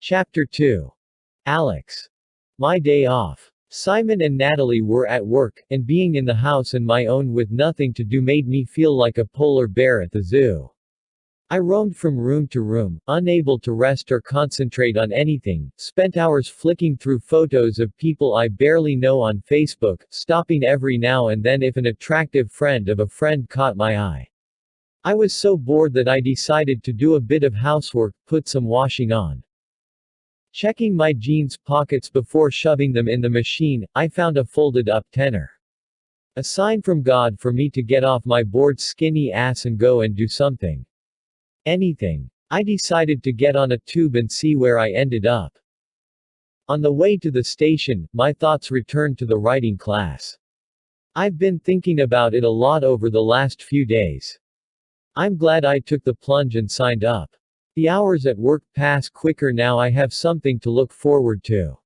Chapter 2. Alex. My day off. Simon and Natalie were at work, and being in the house and my own with nothing to do made me feel like a polar bear at the zoo. I roamed from room to room, unable to rest or concentrate on anything, spent hours flicking through photos of people I barely know on Facebook, stopping every now and then if an attractive friend of a friend caught my eye. I was so bored that I decided to do a bit of housework, put some washing on. Checking my jeans pockets before shoving them in the machine, I found a folded up tenner. A sign from God for me to get off my bored skinny ass and go and do something. Anything. I decided to get on a tube and see where I ended up. On the way to the station, my thoughts returned to the writing class. I've been thinking about it a lot over the last few days. I'm glad I took the plunge and signed up. The hours at work pass quicker now I have something to look forward to.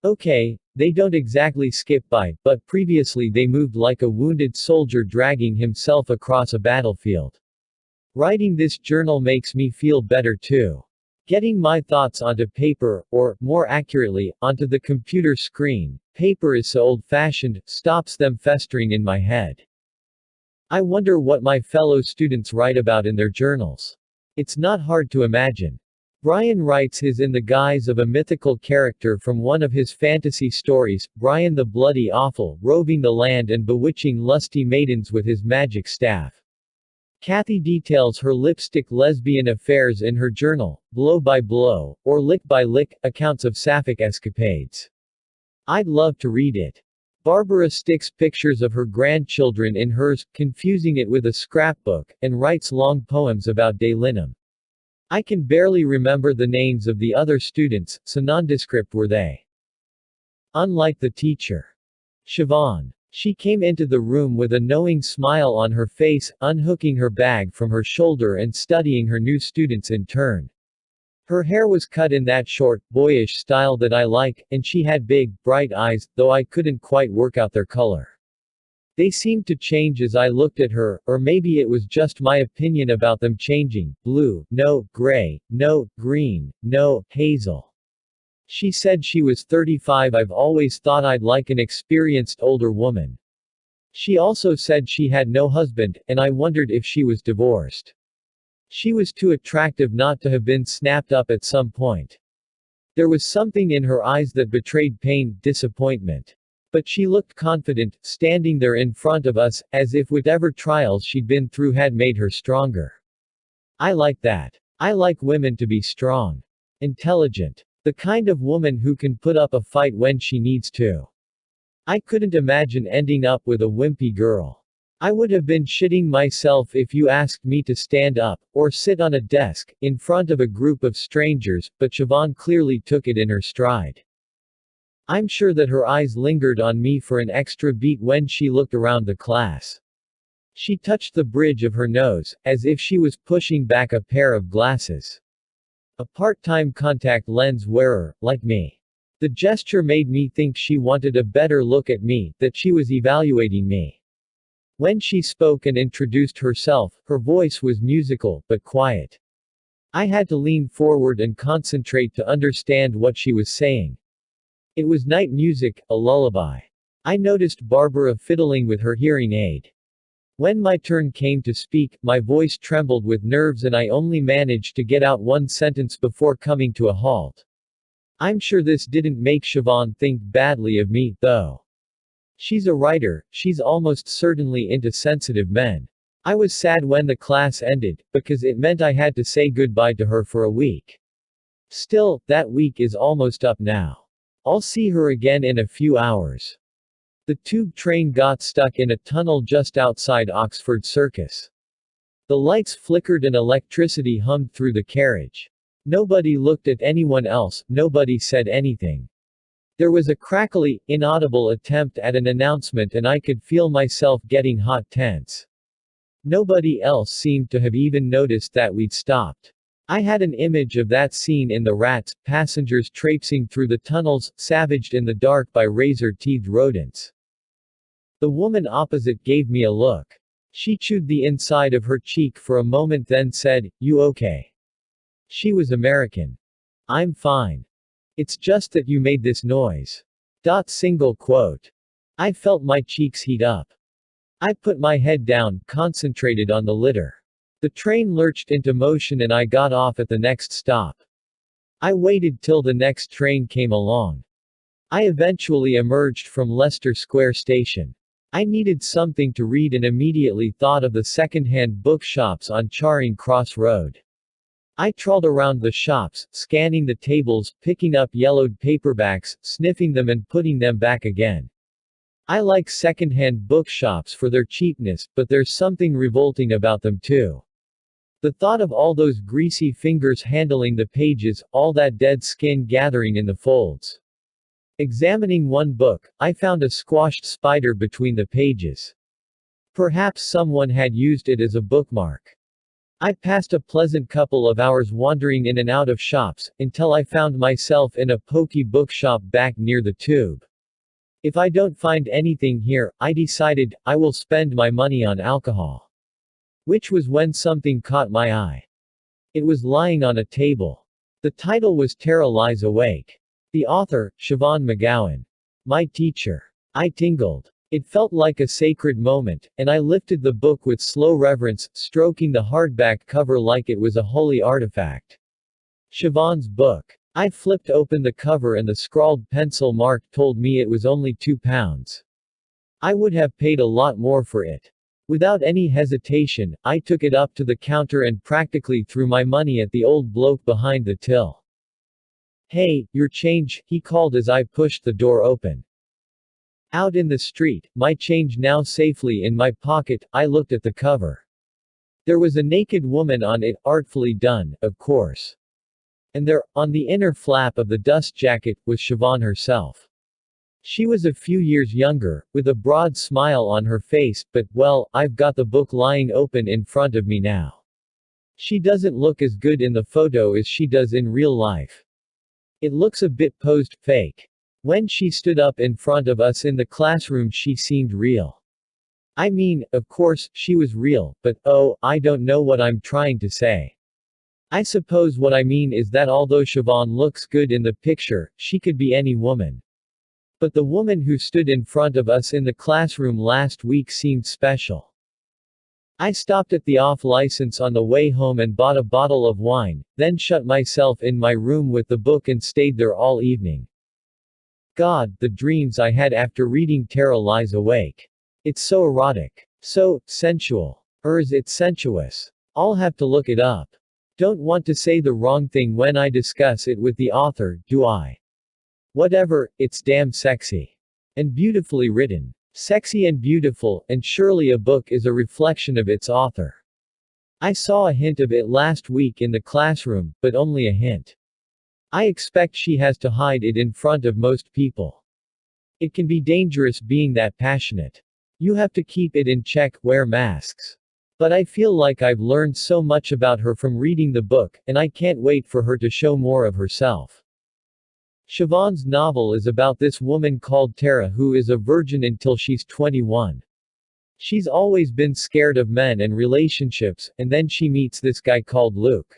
Okay, they don't exactly skip by, but previously they moved like a wounded soldier dragging himself across a battlefield. Writing this journal makes me feel better too. Getting my thoughts onto paper, or, more accurately, onto the computer screen, paper is so old-fashioned, stops them festering in my head. I wonder what my fellow students write about in their journals. It's not hard to imagine. Brian writes his in the guise of a mythical character from one of his fantasy stories, Brian the Bloody Awful, roving the land and bewitching lusty maidens with his magic staff. Kathy details her lipstick lesbian affairs in her journal, Blow by Blow, or Lick by Lick, accounts of sapphic escapades. I'd love to read it. Barbara sticks pictures of her grandchildren in hers, confusing it with a scrapbook, and writes long poems about Daylinem. I can barely remember the names of the other students, so nondescript were they. Unlike the teacher. Siobhan. She came into the room with a knowing smile on her face, unhooking her bag from her shoulder and studying her new students in turn. Her hair was cut in that short, boyish style that I like, and she had big, bright eyes, though I couldn't quite work out their color. They seemed to change as I looked at her, or maybe it was just my opinion about them changing. Blue, no, gray, no, green, no, hazel. She said she was 35. I've always thought I'd like an experienced older woman. She also said she had no husband, and I wondered if she was divorced. She was too attractive not to have been snapped up at some point. There was something in her eyes that betrayed pain, disappointment. But she looked confident, standing there in front of us, as if whatever trials she'd been through had made her stronger. I like that. I like women to be strong. Intelligent. The kind of woman who can put up a fight when she needs to. I couldn't imagine ending up with a wimpy girl. I would have been shitting myself if you asked me to stand up, or sit on a desk, in front of a group of strangers, but Siobhan clearly took it in her stride. I'm sure that her eyes lingered on me for an extra beat when she looked around the class. She touched the bridge of her nose, as if she was pushing back a pair of glasses. A part-time contact lens wearer, like me. The gesture made me think she wanted a better look at me, that she was evaluating me. When she spoke and introduced herself, her voice was musical, but quiet. I had to lean forward and concentrate to understand what she was saying. It was night music, a lullaby. I noticed Barbara fiddling with her hearing aid. When my turn came to speak, my voice trembled with nerves and I only managed to get out one sentence before coming to a halt. I'm sure this didn't make Siobhan think badly of me, though. She's a writer, she's almost certainly into sensitive men. I was sad when the class ended, because it meant I had to say goodbye to her for a week. Still, that week is almost up now. I'll see her again in a few hours. The tube train got stuck in a tunnel just outside Oxford Circus. The lights flickered and electricity hummed through the carriage. Nobody looked at anyone else, nobody said anything. There was a crackly, inaudible attempt at an announcement and I could feel myself getting hot tense. Nobody else seemed to have even noticed that we'd stopped. I had an image of that scene in The Rats, passengers traipsing through the tunnels, savaged in the dark by razor-teethed rodents. The woman opposite gave me a look. She chewed the inside of her cheek for a moment then said, "You okay?" She was American. I'm fine. It's just that you made this noise. Single quote. I felt my cheeks heat up. I put my head down, concentrated on the litter. The train lurched into motion and I got off at the next stop. I waited till the next train came along. I eventually emerged from Leicester Square Station. I needed something to read and immediately thought of the second-hand bookshops on Charing Cross Road. I trawled around the shops, scanning the tables, picking up yellowed paperbacks, sniffing them and putting them back again. I like second-hand bookshops for their cheapness, but there's something revolting about them too. The thought of all those greasy fingers handling the pages, all that dead skin gathering in the folds. Examining one book, I found a squashed spider between the pages. Perhaps someone had used it as a bookmark. I passed a pleasant couple of hours wandering in and out of shops, until I found myself in a pokey bookshop back near the Tube. If I don't find anything here, I decided, I will spend my money on alcohol. Which was when something caught my eye. It was lying on a table. The title was Tara Lies Awake. The author, Siobhan McGowan. My teacher. I tingled. It felt like a sacred moment, and I lifted the book with slow reverence, stroking the hardback cover like it was a holy artifact. Siobhan's book. I flipped open the cover and the scrawled pencil mark told me it was only £2. I would have paid a lot more for it. Without any hesitation, I took it up to the counter and practically threw my money at the old bloke behind the till. Hey, your change, he called as I pushed the door open. Out in the street, my change now safely in my pocket, I looked at the cover. There was a naked woman on it, artfully done, of course. And there, on the inner flap of the dust jacket, was Siobhan herself. She was a few years younger, with a broad smile on her face, but, well, I've got the book lying open in front of me now. She doesn't look as good in the photo as she does in real life. It looks a bit posed, fake. When she stood up in front of us in the classroom she seemed real. I mean, of course, she was real, but, oh, I don't know what I'm trying to say. I suppose what I mean is that although Siobhan looks good in the picture, she could be any woman. But the woman who stood in front of us in the classroom last week seemed special. I stopped at the off-license on the way home and bought a bottle of wine, then shut myself in my room with the book and stayed there all evening. God, the dreams I had after reading Tara Lies Awake. It's so erotic. So sensual. Or is it sensuous? I'll have to look it up. Don't want to say the wrong thing when I discuss it with the author, do I? Whatever, it's damn sexy. And beautifully written. Sexy and beautiful, and surely a book is a reflection of its author. I saw a hint of it last week in the classroom, but only a hint. I expect she has to hide it in front of most people. It can be dangerous being that passionate. You have to keep it in check, wear masks. But I feel like I've learned so much about her from reading the book, and I can't wait for her to show more of herself. Siobhan's novel is about this woman called Tara who is a virgin until she's 21. She's always been scared of men and relationships, and then she meets this guy called Luke.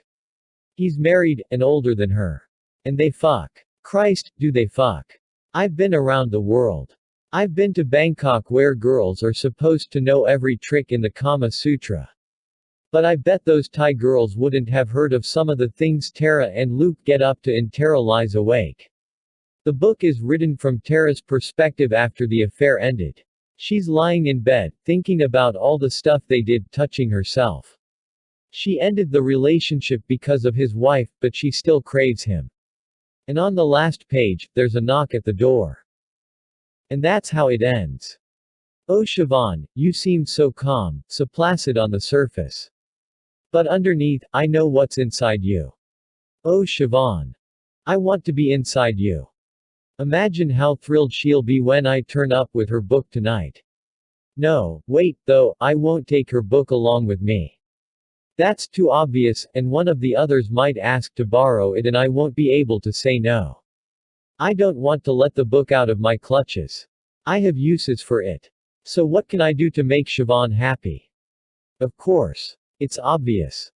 He's married, and older than her. And they fuck. Christ, do they fuck. I've been around the world. I've been to Bangkok where girls are supposed to know every trick in the Kama Sutra. But I bet those Thai girls wouldn't have heard of some of the things Tara and Luke get up to in Tara Lies Awake. The book is written from Tara's perspective after the affair ended. She's lying in bed, thinking about all the stuff they did, touching herself. She ended the relationship because of his wife, but she still craves him. And on the last page, there's a knock at the door. And that's how it ends. Oh Siobhan, you seem so calm, so placid on the surface. But underneath, I know what's inside you. Oh Siobhan. I want to be inside you. Imagine how thrilled she'll be when I turn up with her book tonight. No, wait, though, I won't take her book along with me. That's too obvious, and one of the others might ask to borrow it and I won't be able to say no. I don't want to let the book out of my clutches. I have uses for it. So what can I do to make Siobhan happy? Of course. It's obvious.